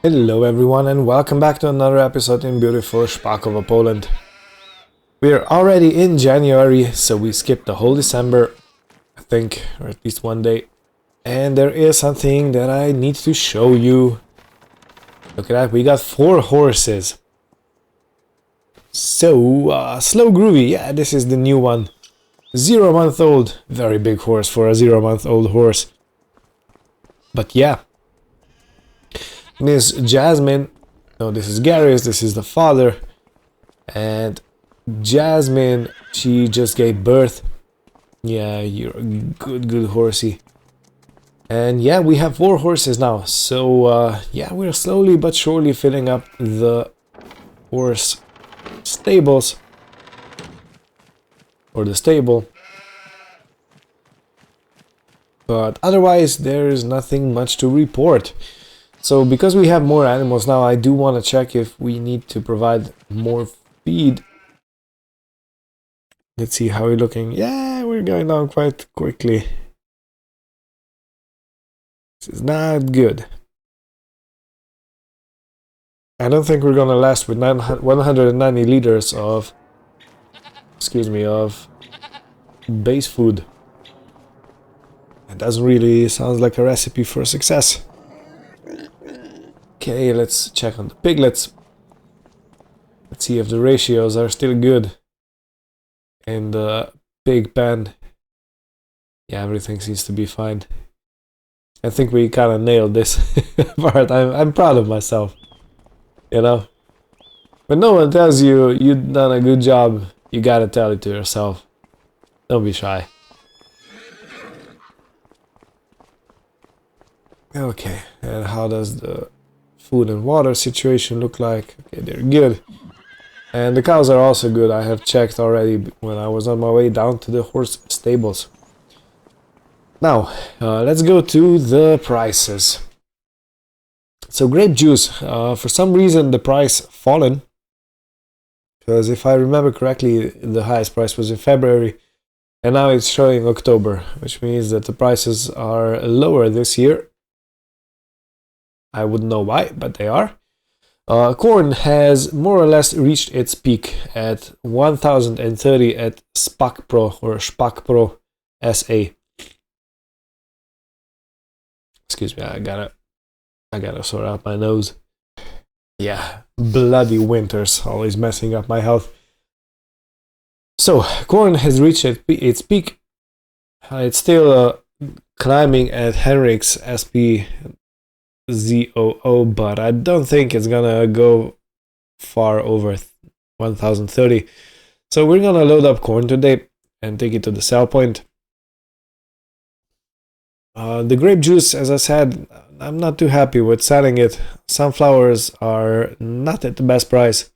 Hello everyone and welcome back to another episode in beautiful Szpakowo, Poland. We're already in January, so we skipped the whole December, I think, or at least one day. And there is something that I need to show you. Look at that, we got 4 horses. So, Slow Groovy, yeah, this is the new one. 0-month-old, very big horse for a 0-month-old horse. But yeah. Miss Jasmine, no, this is Gary's, this is the father, and Jasmine, she just gave birth. Yeah, you're a good horsey. And yeah, we have 4 horses now, so yeah, we're slowly but surely filling up the horse stables, or the stable. But otherwise, there's nothing much to report. So because we have more animals now, I do want to check if we need to provide more feed. Let's see how we're looking. Yeah, we're going down quite quickly. This is not good. I don't think we're gonna last with 190 liters of, of base food. It doesn't really sound like a recipe for success. Okay, let's check on the piglets. Let's see if the ratios are still good. In the pig pen, yeah, everything seems to be fine. I think we kind of nailed this part. I'm proud of myself, you know. When no one tells you you've done a good job, you gotta tell it to yourself. Don't be shy. Okay, and how does the food and water situation look like? Okay, they're good. And the cows are also good. I have checked already when I was on my way down to the horse stables. Now, let's go to the prices. So grape juice, for some reason the price fallen. Because if I remember correctly, the highest price was in February. And now it's showing October, which means that the prices are lower this year. I wouldn't know why, but they are. Corn has more or less reached its peak at 1030 at SPAC Pro or SPAC Pro SA. Excuse me, I gotta sort out my nose. Yeah, bloody winters always messing up my health. So corn has reached its peak. It's still climbing at Henrik's SP ZOO, but I don't think it's gonna go far over 1030. So we're gonna load up corn today and take it to the sell point. The grape juice, as I said, I'm not too happy with selling it. Sunflowers are not at the best price,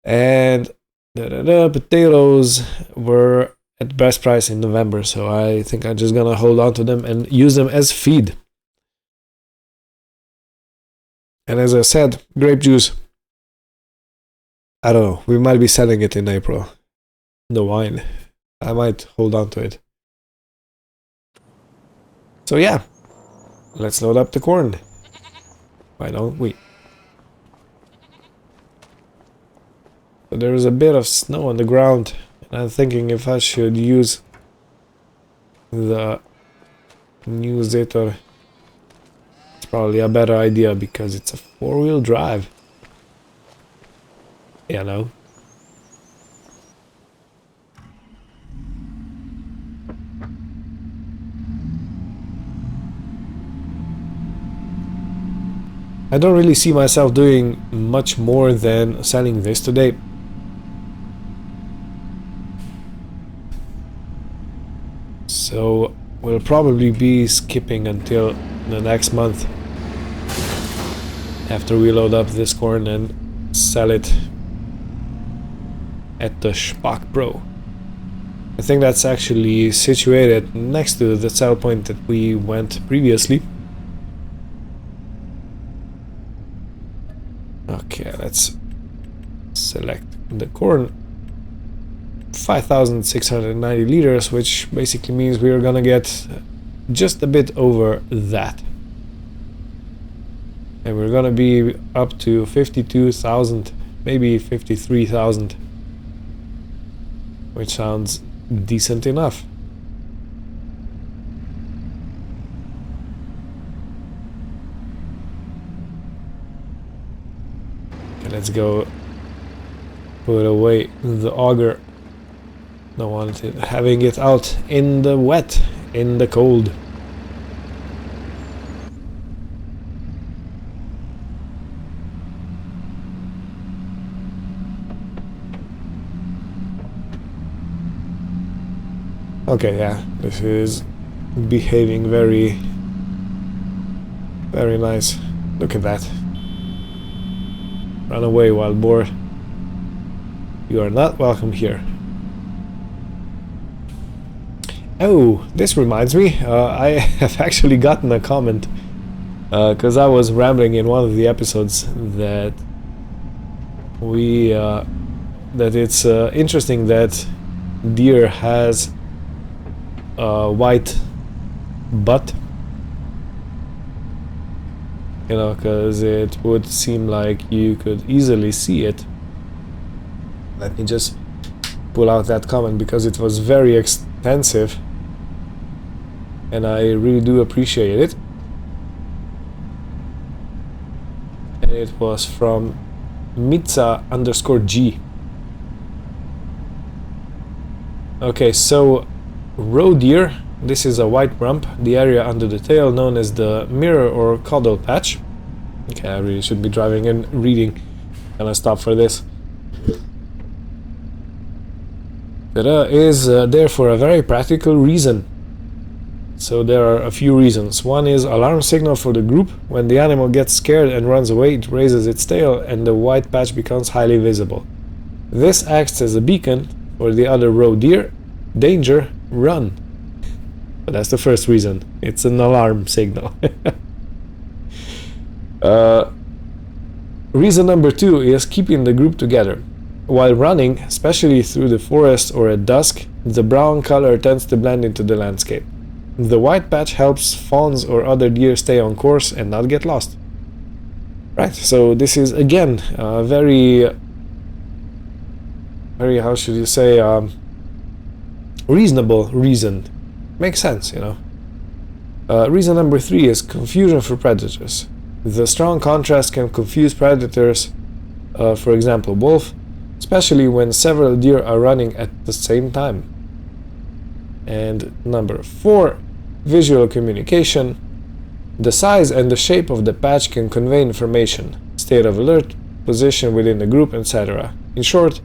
and potatoes were at the best price in November, so I think I'm just gonna hold on to them and use them as feed. And as I said, grape juice, I don't know, we might be selling it in April. The wine, I might hold on to it. So yeah, let's load up the corn. Why don't we? So there is a bit of snow on the ground, and I'm thinking if I should use the new Zetor. Probably a better idea because it's a 4-wheel drive. You know. I don't really see myself doing much more than selling this today. So we'll probably be skipping until the next month. After we load up this corn and sell it at the SPAC Pro. I think that's actually situated next to the sell point that we went previously. Okay, let's select the corn. 5,690 liters, which basically means we are gonna get just a bit over that. And we're gonna be up to 52,000, maybe 53,000, which sounds decent enough. Okay, let's go put away the auger. Don't want it having it out in the wet, in the cold. Okay, yeah, this is behaving very nice. Look at that. Run away, wild boar. You are not welcome here. Oh, this reminds me, I have actually gotten a comment, because I was rambling in one of the episodes that that it's interesting that deer has a white butt, you know, because it would seem like you could easily see it. Let me just pull out that comment because it was very extensive and I really do appreciate it. And it was from Mitza_G. Okay, so roe deer, this is a white rump, the area under the tail known as the mirror or caudal patch. Okay, I really should be driving and reading. Gonna stop for this. Is there for a very practical reason. So there are a few reasons. One is alarm signal for the group. When the animal gets scared and runs away, it raises its tail and the white patch becomes highly visible. This acts as a beacon for the other roe deer. Danger, run. But that's the first reason. It's an alarm signal. Reason number two is keeping the group together. While running, especially through the forest or at dusk, the brown color tends to blend into the landscape. The white patch helps fawns or other deer stay on course and not get lost. Right, so this is again very, how should you say, reasonable reason. Makes sense, you know. Reason number three is confusion for predators. The strong contrast can confuse predators, for example wolf, especially when several deer are running at the same time. And number four, visual communication. The size and the shape of the patch can convey information, state of alert, position within the group, etc. In short,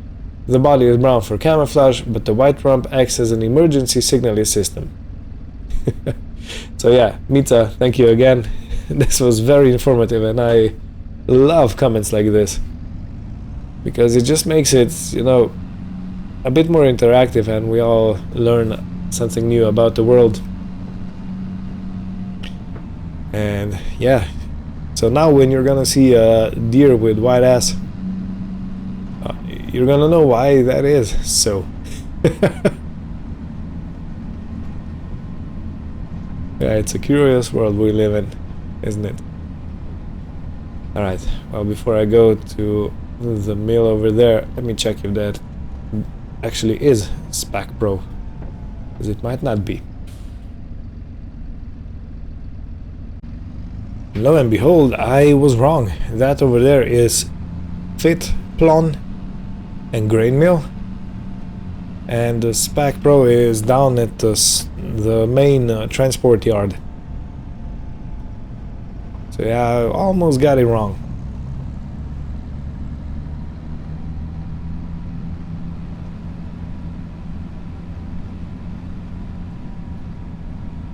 the body is brown for camouflage, but the white rump acts as an emergency signaling system. So yeah, Mita, thank you again. This was very informative and I love comments like this. Because it just makes it, you know, a bit more interactive and we all learn something new about the world. And yeah, so now when you're gonna see a deer with white ass, you're gonna know why that is. So yeah, it's a curious world we live in, isn't it? Alright, well, before I go to the mill over there, let me check if that actually is SPAC Pro, because it might not be. Lo and behold, I was wrong. That over there is Fit, Plon and Grain Mill, and the SPAC Pro is down at the main transport yard. So yeah, I almost got it wrong.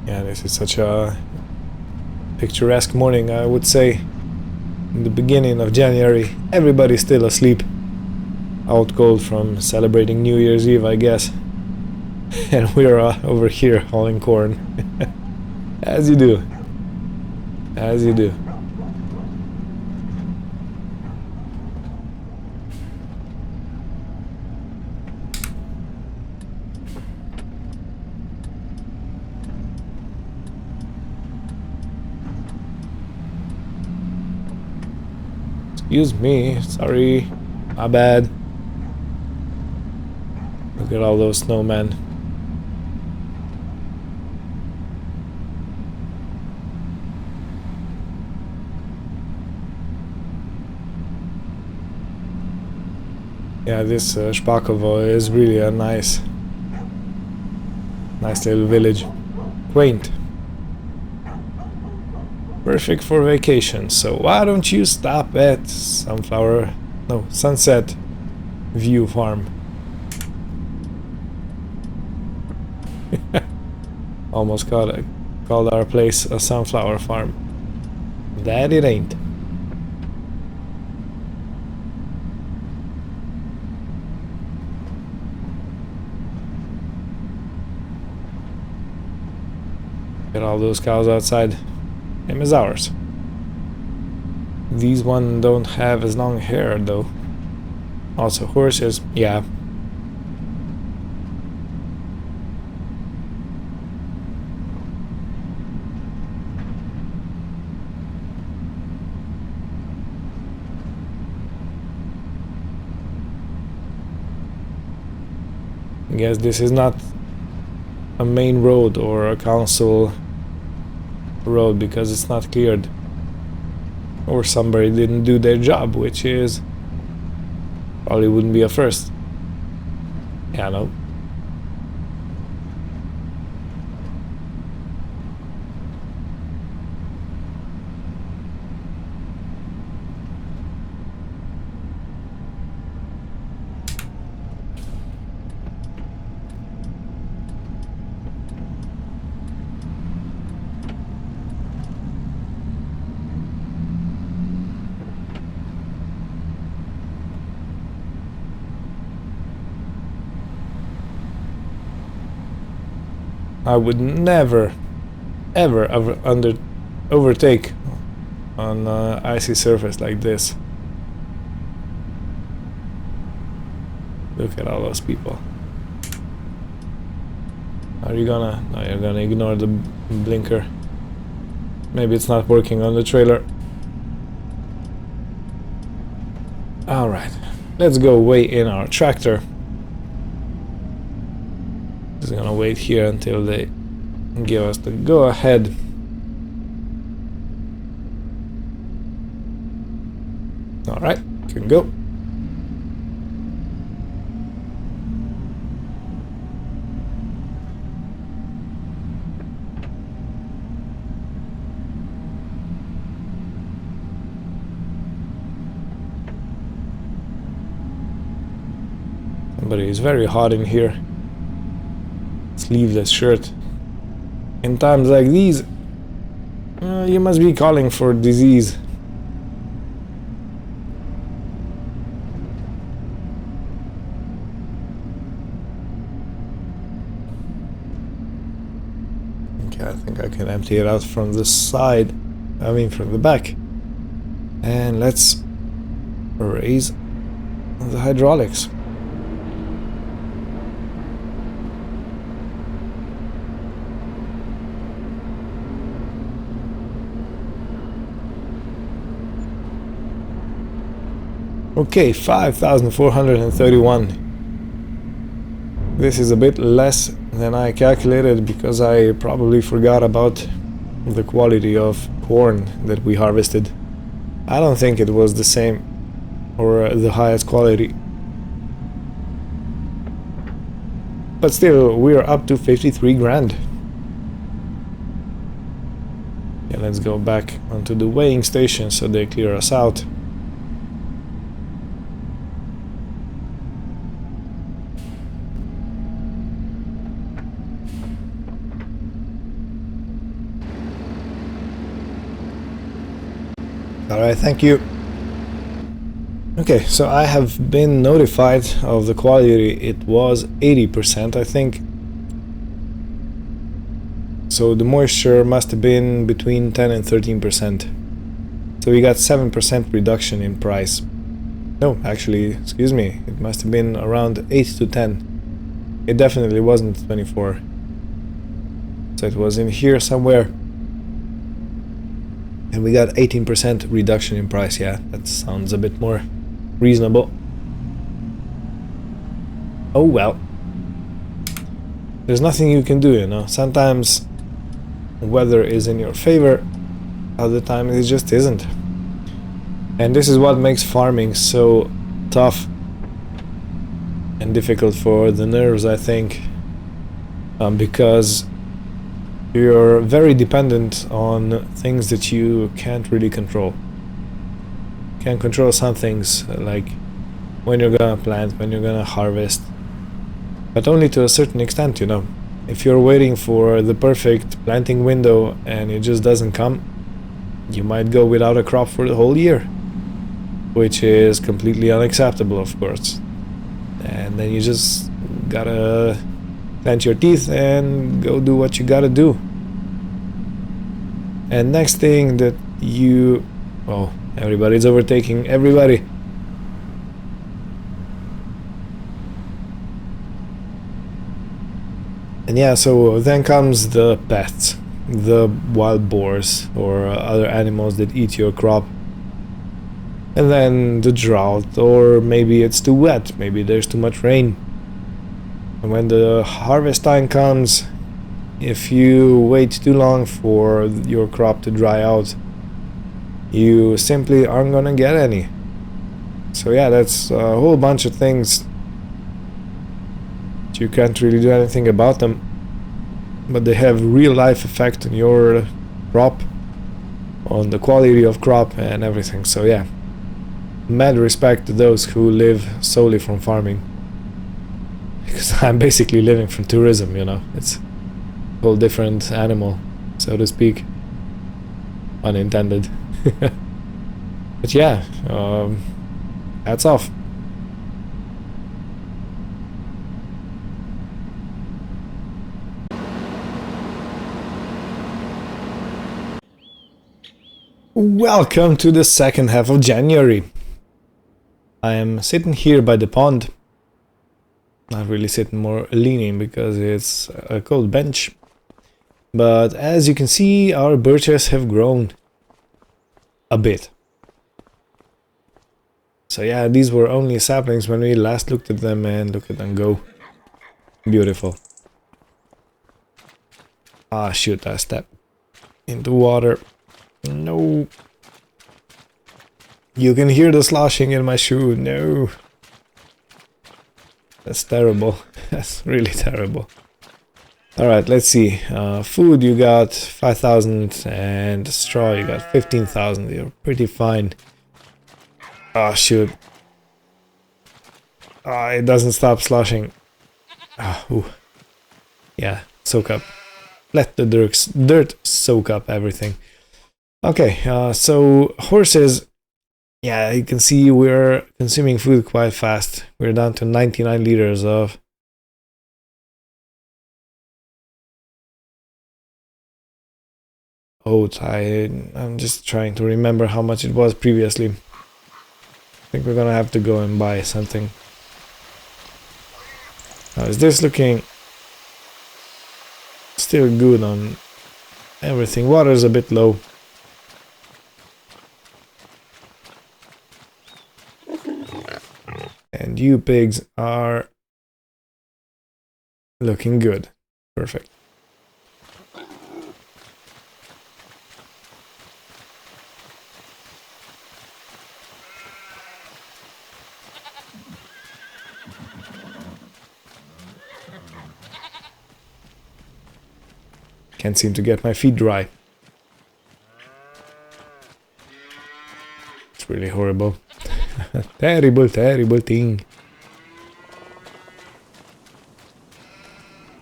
Yeah, this is such a picturesque morning, I would say. In the beginning of January, everybody's still asleep. Out cold from celebrating New Year's Eve, I guess. And we're over here hauling corn. As you do. As you do. Excuse me, sorry, my bad. Look at all those snowmen. Yeah, this Spakovo is really a nice little village. Quaint. Perfect for vacation, so why don't you stop at Sunset View Farm. Almost called our place a sunflower farm. That it ain't. Get all those cows outside. Same as ours. These one don't have as long hair though. Also horses, yeah. I guess this is not a main road or a council road because it's not cleared, or somebody didn't do their job, which is probably wouldn't be a first. Yeah, no. I would never, ever overtake on an icy surface like this. Look at all those people. Are you gonna... No, you're gonna ignore the blinker. Maybe it's not working on the trailer. Alright, let's go weigh in our tractor. Just gonna wait here until they give us the go-ahead. Alright, can go. Somebody is very hot in here. Sleeveless shirt. In times like these, you must be calling for disease. Okay, I think I can empty it out from the side, I mean from the back. And let's raise the hydraulics. Okay, 5,431. This is a bit less than I calculated because I probably forgot about the quality of corn that we harvested. I don't think it was the same or the highest quality. But still, we're up to 53 grand. Yeah, let's go back onto the weighing station so they clear us out. Alright, thank you. Okay, so I have been notified of the quality. It was 80%, I think. So the moisture must have been between 10 and 13%. So we got 7% reduction in price. No, actually, excuse me, it must have been around 8 to 10. It definitely wasn't 24. So it was in here somewhere. And we got 18% reduction in price. Yeah, that sounds a bit more reasonable. Oh well. There's nothing you can do, you know. Sometimes weather is in your favor, other times it just isn't. And this is what makes farming so tough and difficult for the nerves, I think. Because you're very dependent on things that you can't really control. You can control some things, like when you're gonna plant, when you're gonna harvest, but only to a certain extent, you know. If you're waiting for the perfect planting window and it just doesn't come, you might go without a crop for the whole year, which is completely unacceptable, of course. And then you just gotta clench your teeth and go do what you gotta do. And next thing that you... oh, everybody's overtaking everybody. And yeah, so then comes the pests, the wild boars or other animals that eat your crop. And then the drought, or maybe it's too wet, maybe there's too much rain. And when the harvest time comes, if you wait too long for your crop to dry out, you simply aren't gonna get any. So yeah, that's a whole bunch of things. You can't really do anything about them, but they have real life effect on your crop, on the quality of crop and everything. So yeah, mad respect to those who live solely from farming, because I'm basically living from tourism, you know. It's a whole different animal, so to speak, unintended. But yeah, hats off. Welcome to the second half of January. I am sitting here by the pond. Not really sitting, more leaning because it's a cold bench. But as you can see, our birches have grown a bit. So yeah, these were only saplings when we last looked at them, and look at them go. Beautiful. Ah, shoot, I stepped into water. No. You can hear the sloshing in my shoe. No. That's terrible. That's really terrible. Alright, let's see. Food, you got 5,000, and straw, you got 15,000. You're pretty fine. Ah, shoot. Ah, it doesn't stop sloshing. Ah, ooh. Yeah, soak up. Let the dirt soak up everything. Okay, so horses, yeah, you can see we're consuming food quite fast. We're down to 99 liters of oats. I'm just trying to remember how much it was previously. I think we're gonna have to go and buy something. Now, is this looking still good on everything? Water's a bit low. And you pigs are looking good. Perfect. Can't seem to get my feet dry. It's really horrible. Terrible, terrible thing.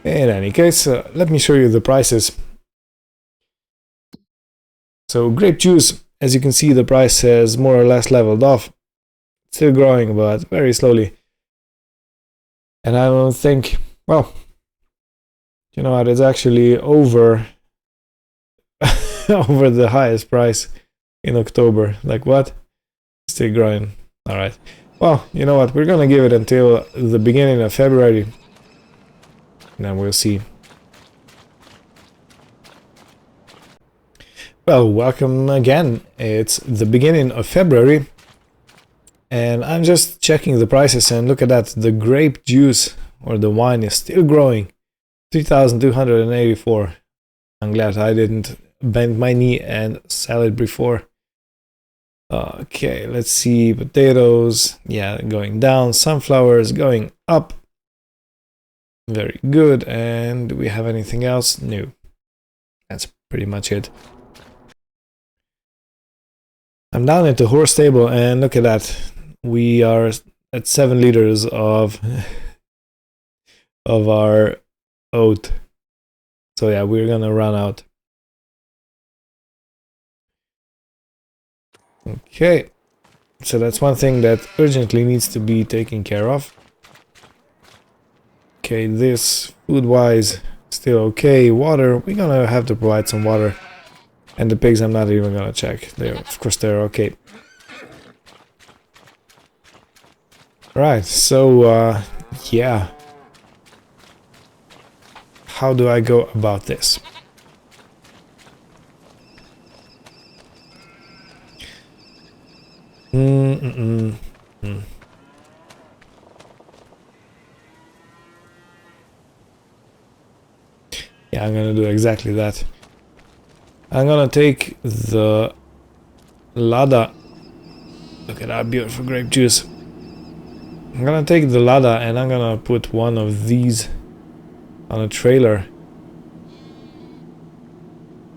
In any case, let me show you the prices. So grape juice, as you can see, the price has more or less leveled off. Still growing, but very slowly. And I don't think, well, you know what, it's actually over over the highest price in October. Like what? Still growing. Alright. Well, you know what, we're gonna give it until the beginning of February. And then we'll see. Well, welcome again. It's the beginning of February, and I'm just checking the prices, and look at that. The grape juice or the wine is still growing. 3,284. I'm glad I didn't bend my knee and sell it before. Okay, let's see. Potatoes, yeah, going down. Sunflowers going up. Very good. And do we have anything else? No. That's pretty much it. I'm down at the horse stable, and look at that. We are at 7 liters of our oat. So yeah, we're gonna run out. Okay. So that's one thing that urgently needs to be taken care of. Okay, this food-wise still okay. Water, we're gonna have to provide some water. And the pigs I'm not even gonna check. Of course they're okay. Right, so yeah. How do I go about this? Yeah, I'm gonna do exactly that. I'm gonna take the Lada. Look at that beautiful grape juice. I'm gonna take the Lada and I'm gonna put one of these on a trailer.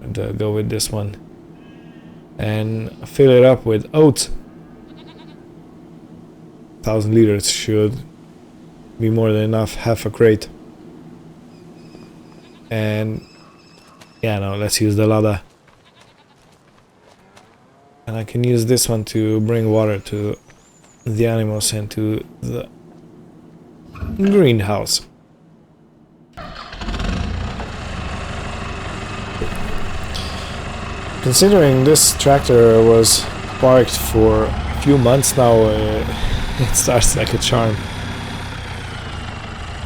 And go with this one. And fill it up with oats. 1,000 liters should be more than enough, half a crate. And yeah, no, let's use the Lada. And I can use this one to bring water to the animals and to the greenhouse. Considering this tractor was parked for a few months now, it starts like a charm.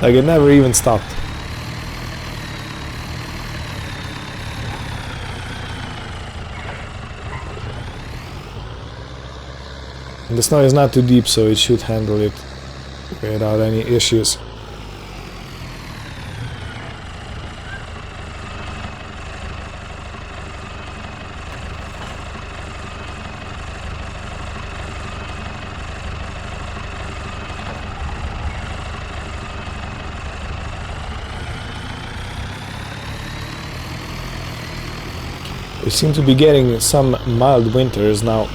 Like it never even stopped. And the snow is not too deep, so it should handle it without any issues. We seem to be getting some mild winters now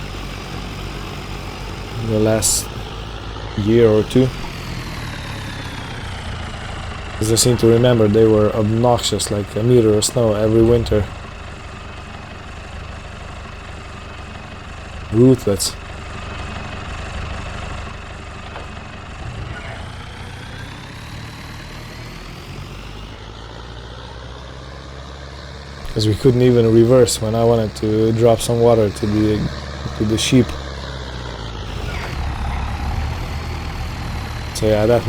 in the last year or two. As I seem to remember, they were obnoxious, like a meter of snow every winter. Ruthless. Because we couldn't even reverse when I wanted to drop some water to the sheep. So yeah, that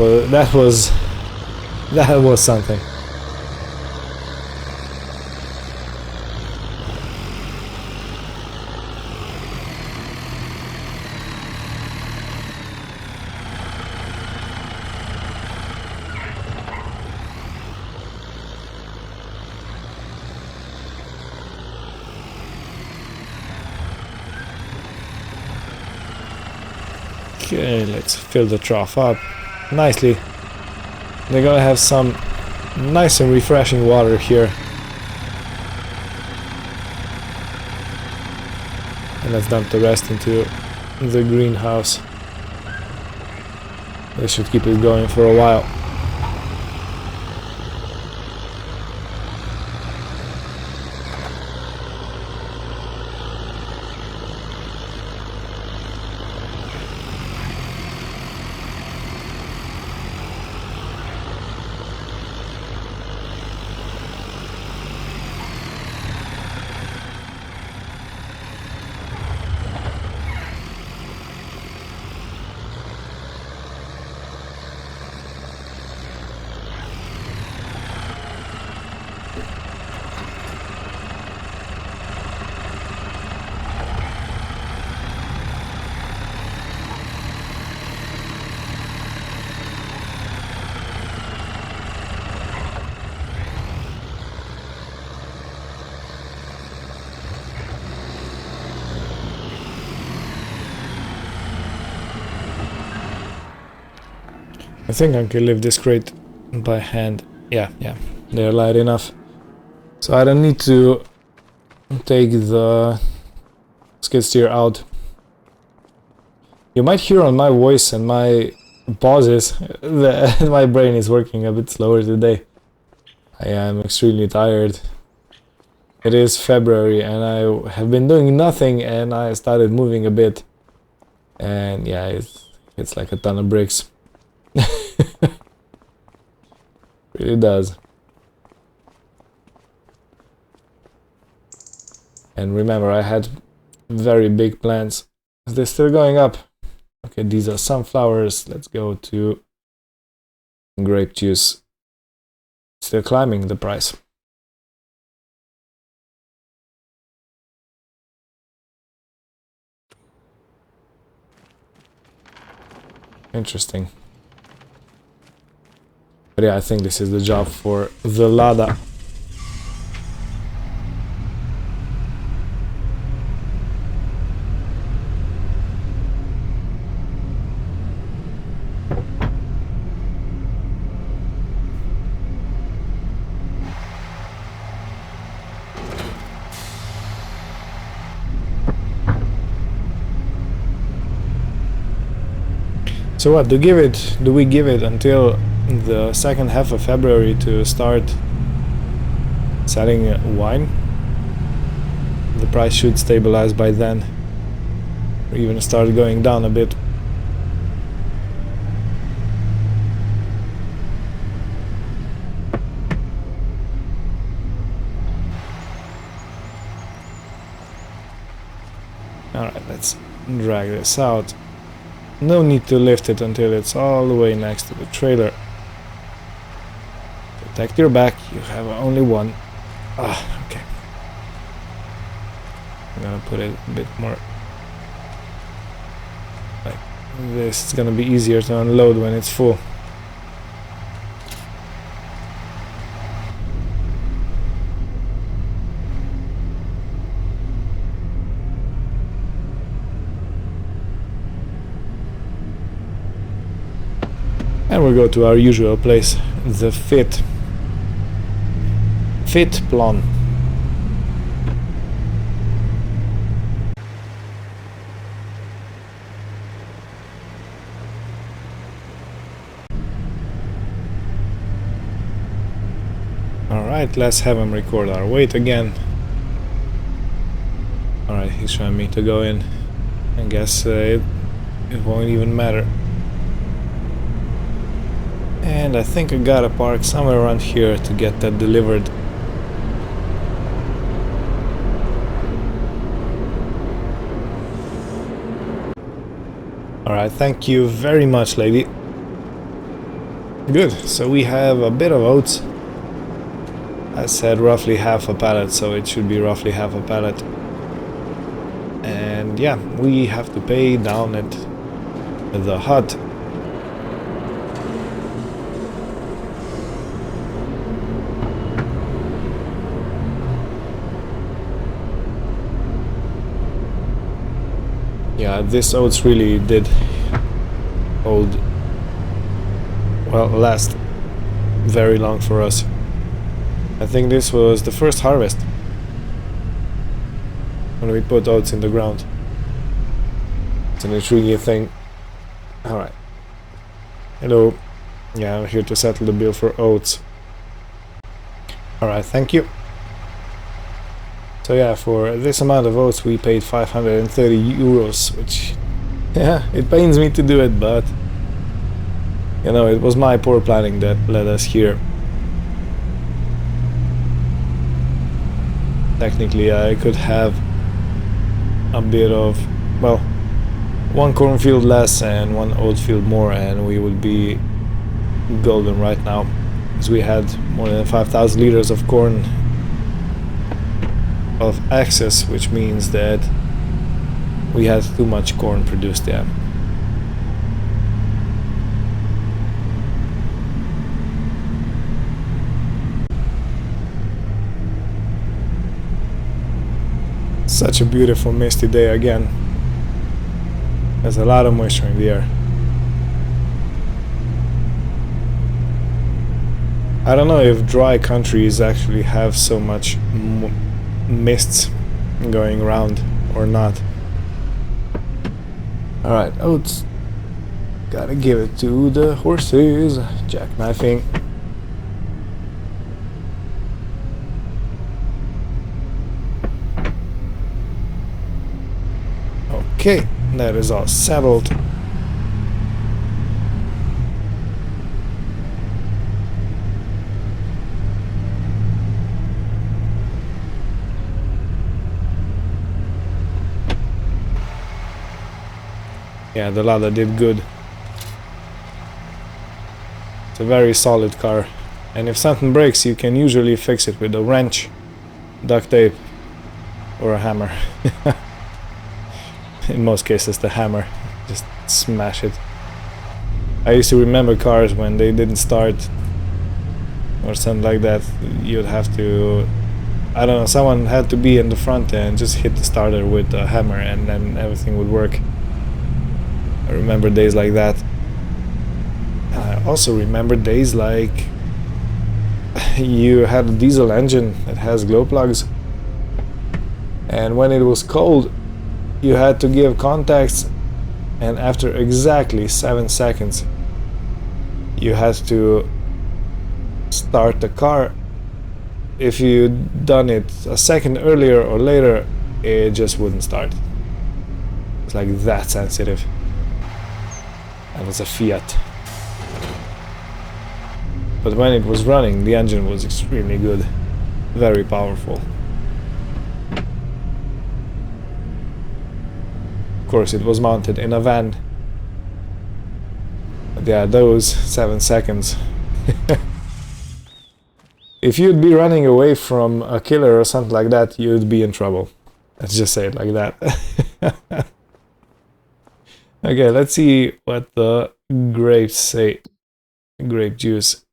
was something. Okay, let's fill the trough up nicely. They're gonna have some nice and refreshing water here. And let's dump the rest into the greenhouse. This should keep it going for a while. I think I can lift this crate by hand. Yeah, they're light enough. So I don't need to take the skid steer out. You might hear on my voice and my pauses that my brain is working a bit slower today. I am extremely tired. It is February and I have been doing nothing, and I started moving a bit. And yeah, it's like a ton of bricks. Really does. And remember, I had very big plans. They're still going up. Okay, these are sunflowers. Let's go to grape juice. Still climbing the price. Interesting. But yeah, I think this is the job for the Lada. So what, do we give it until the second half of February to start selling wine? The price should stabilize by then, or even start going down a bit. Alright, let's drag this out. No need to lift it until it's all the way next to the trailer. Protect your back, you have only one. Okay. I'm gonna put it a bit more like this. It's gonna be easier to unload when it's full. And we'll go to our usual place, the Fit Plon. Alright, let's have him record our weight again. Alright, he's showing me to go in. I guess it won't even matter. And I think I gotta park somewhere around here to get that delivered. Alright, thank you very much, lady. Good, so we have a bit of oats. I said roughly half a pallet, so it should be roughly half a pallet. And yeah, we have to pay down at the hut. Yeah, this oats really did last very long for us. I think this was the first harvest when we put oats in the ground. It's an intriguing thing. Alright. Hello. Yeah, I'm here to settle the bill for oats. Alright, thank you. So yeah, for this amount of oats we paid 530 euros, which, yeah, it pains me to do it, but you know, it was my poor planning that led us here. Technically I could have a bit of, well, one cornfield less and one oat field more, and we would be golden right now, because we had more than 5,000 liters of corn of excess, which means that we had too much corn produced there. Such a beautiful misty day again. There's a lot of moisture in the air. I don't know if dry countries actually have so much mists going around or not. Alright, oats. Gotta give it to the horses. Jackknifing. Okay, that is all settled. Yeah, the Lada did good. It's a very solid car. And if something breaks, you can usually fix it with a wrench, duct tape, or a hammer. In most cases, the hammer. Just smash it. I used to remember cars when they didn't start or something like that. You'd have to... I don't know, someone had to be in the front and just hit the starter with a hammer and then everything would work. I remember days like that. I also remember days like you had a diesel engine that has glow plugs, and when it was cold you had to give contacts, and after exactly 7 seconds you had to start the car. If you'd done it a second earlier or later, it just wouldn't start. It's like that sensitive. That was a Fiat. But when it was running, the engine was extremely good. Very powerful. Of course, it was mounted in a van. But yeah, those 7 seconds. If you'd be running away from a killer or something like that, you'd be in trouble. Let's just say it like that. Okay, let's see what the grapes say. Grape juice.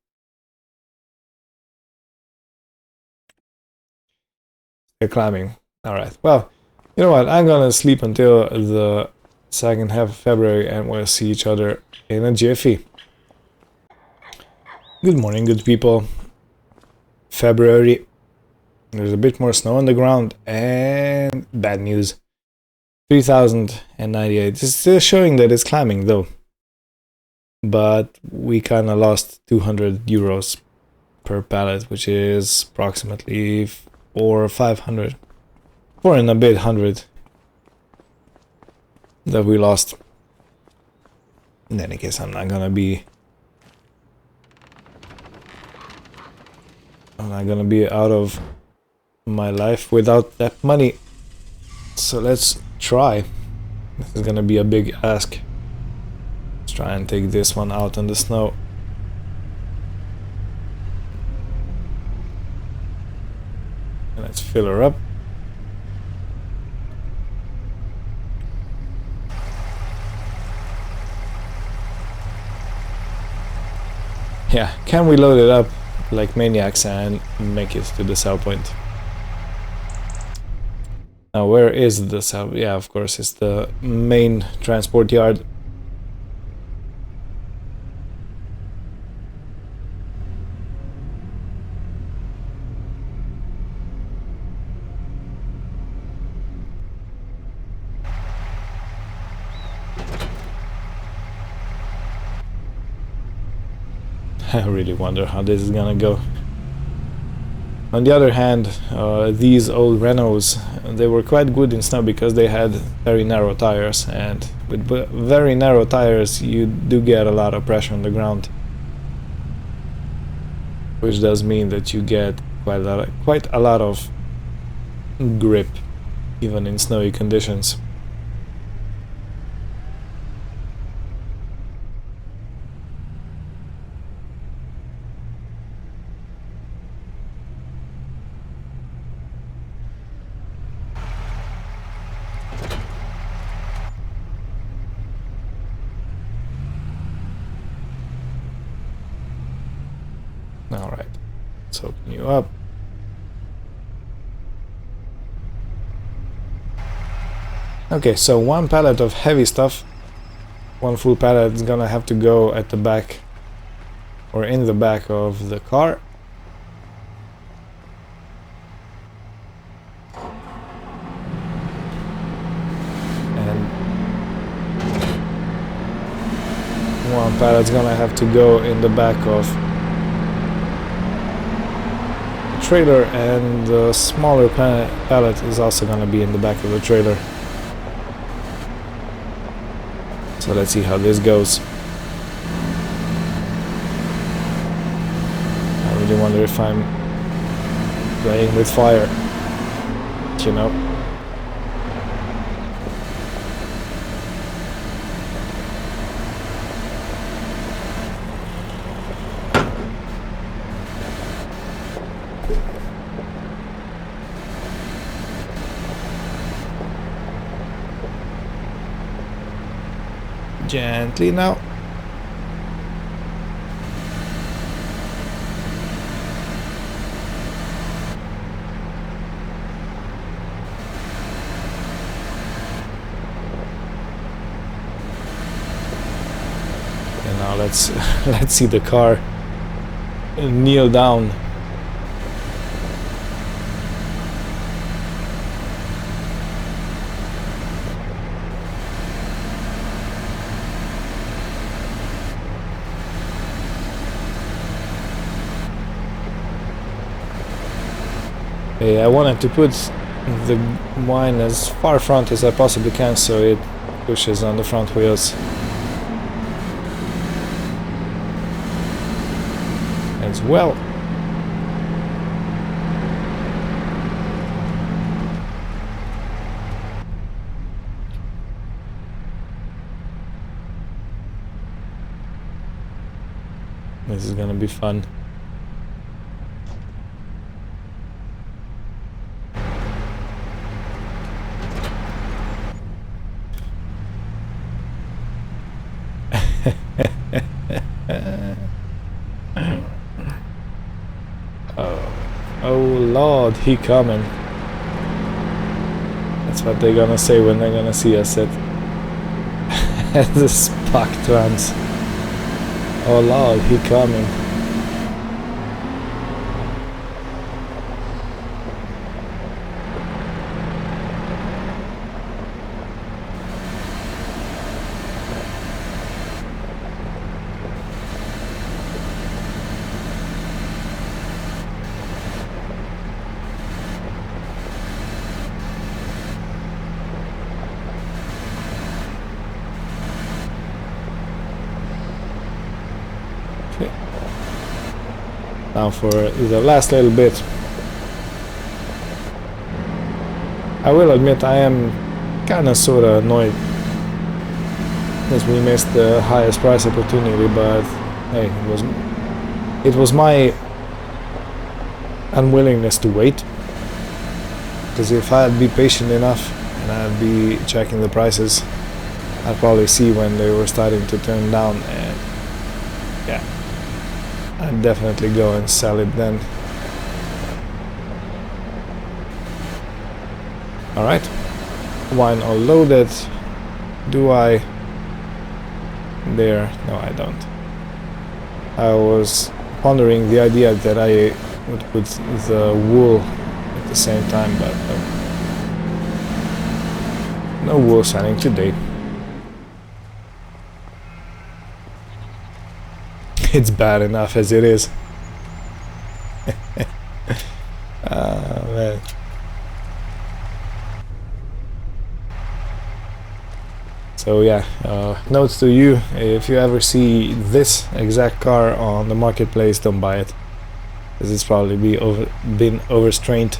They're climbing. Alright, well, you know what? I'm gonna sleep until the second half of February and we'll see each other in a jiffy. Good morning, good people. February. There's a bit more snow on the ground and bad news. 3098. It's still showing that it's climbing though. But we kinda lost 200 euros per pallet, which is approximately 4 or 500. 4 and a bit hundred that we lost. In any case, I'm not gonna be out of my life without that money. So let's try. This is gonna be a big ask. Let's try and take this one out in the snow. And let's fill her up. Yeah, can we load it up like maniacs and make it to the sell point? Now, where is the sell? Yeah, of course, it's the main transport yard. I really wonder how this is gonna go. On the other hand, these old Renaults, they were quite good in snow because they had very narrow tires, and with very narrow tires you do get a lot of pressure on the ground, which does mean that you get quite a lot of grip even in snowy conditions. Alright, let's open you up. Okay, so one pallet of heavy stuff, one full pallet is gonna have to go at the back or in the back of the car. pallet's gonna have to go in the back of the trailer, and the smaller pallet is also gonna be in the back of the trailer. So let's see how this goes. I really wonder if I'm playing with fire, you know. Gently now. And now let's see the car kneel down. I wanted to put the wine as far front as I possibly can so it pushes on the front wheels as well. This is gonna be fun. Oh Lord, he coming. That's what they're gonna say when they're gonna see us at the spark trans. Oh Lord, he coming. Now for the last little bit. I will admit I am kinda sorta annoyed as we missed the highest price opportunity, but hey, it was my unwillingness to wait. Because if I'd be patient enough and I'd be checking the prices, I'd probably see when they were starting to turn down, and yeah, I'd definitely go and sell it then. Alright, wine all loaded. Do I? There, no I don't. I was pondering the idea that I would put the wool at the same time, but no wool selling today. It's bad enough as it is. Man. So yeah, notes to you: if you ever see this exact car on the marketplace, don't buy it, because it's probably been overstrained.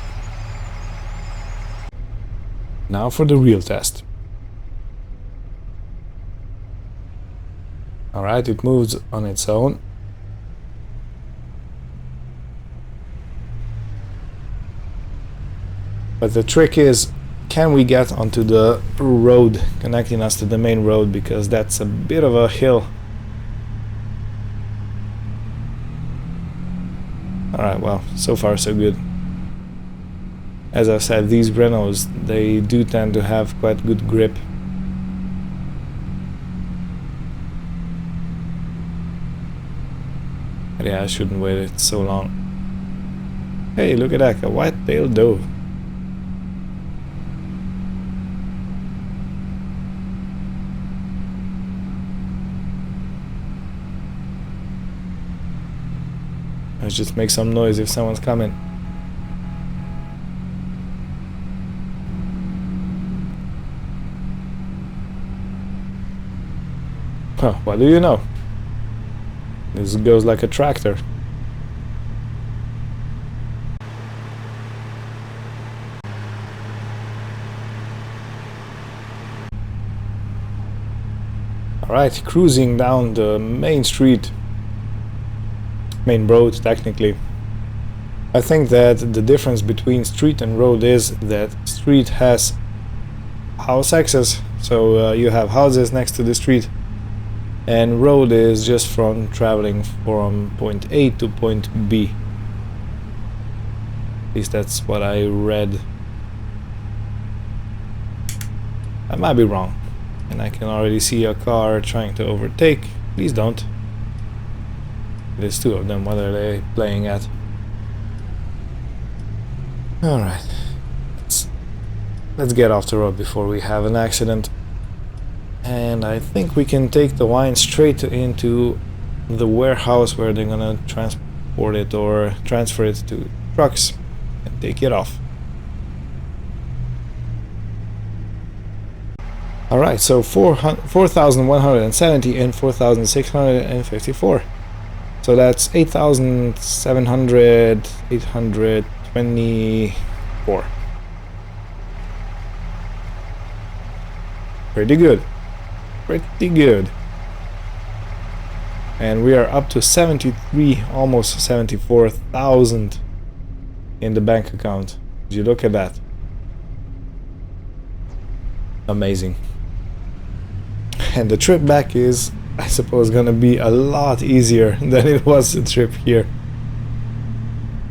Now for the real test. Alright, it moves on its own. But the trick is, can we get onto the road connecting us to the main road, because that's a bit of a hill. Alright, well, so far so good. As I said, these Renaults, they do tend to have quite good grip. But yeah, I shouldn't wait it so long. Hey, look at that, a white-tailed dove. Let's just make some noise if someone's coming. Huh, what do you know? This goes like a tractor. Alright, cruising down the main street. Main road, technically. I think that the difference between street and road is that street has house access, so you have houses next to the street, and road is just from traveling from point A to point B. At least that's what I read. I might be wrong, and I can already see a car trying to overtake. Please don't. There's two of them. What are they playing at? Alright, let's get off the road before we have an accident. And I think we can take the wine straight into the warehouse where they're gonna transport it or transfer it to trucks and take it off. Alright, so 4,170 and 4,654. So that's 8,700, 824. Pretty good. Pretty good. And we are up to 73, almost 74,000 in the bank account. Did you look at that? Amazing. And the trip back is, I suppose, gonna be a lot easier than it was the trip here.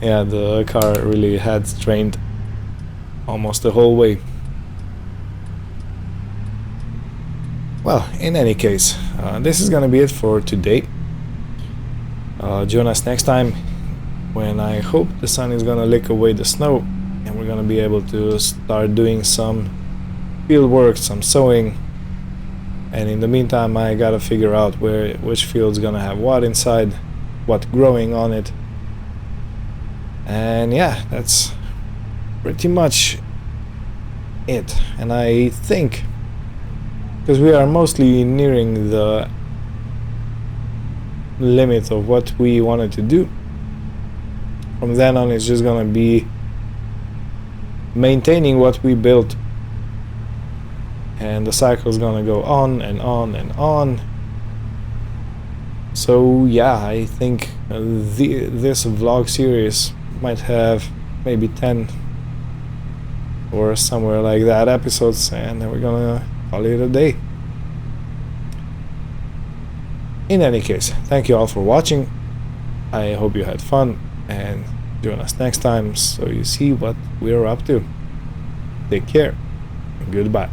Yeah, the car really had strained almost the whole way. Well, in any case, this is gonna be it for today. Join us next time when I hope the sun is gonna lick away the snow and we're gonna be able to start doing some field work, some sowing. And in the meantime, I gotta figure out which field's gonna have what inside, what growing on it. And yeah, that's pretty much it. And I think, because we are mostly nearing the limit of what we wanted to do, from then on it's just gonna be maintaining what we built, and the cycle is gonna go on and on and on. So yeah, I think this vlog series might have maybe 10 or somewhere like that episodes, and then we're gonna call it a day. In any case, thank you all for watching. I hope you had fun, and join us next time so you see what we're up to. Take care and goodbye.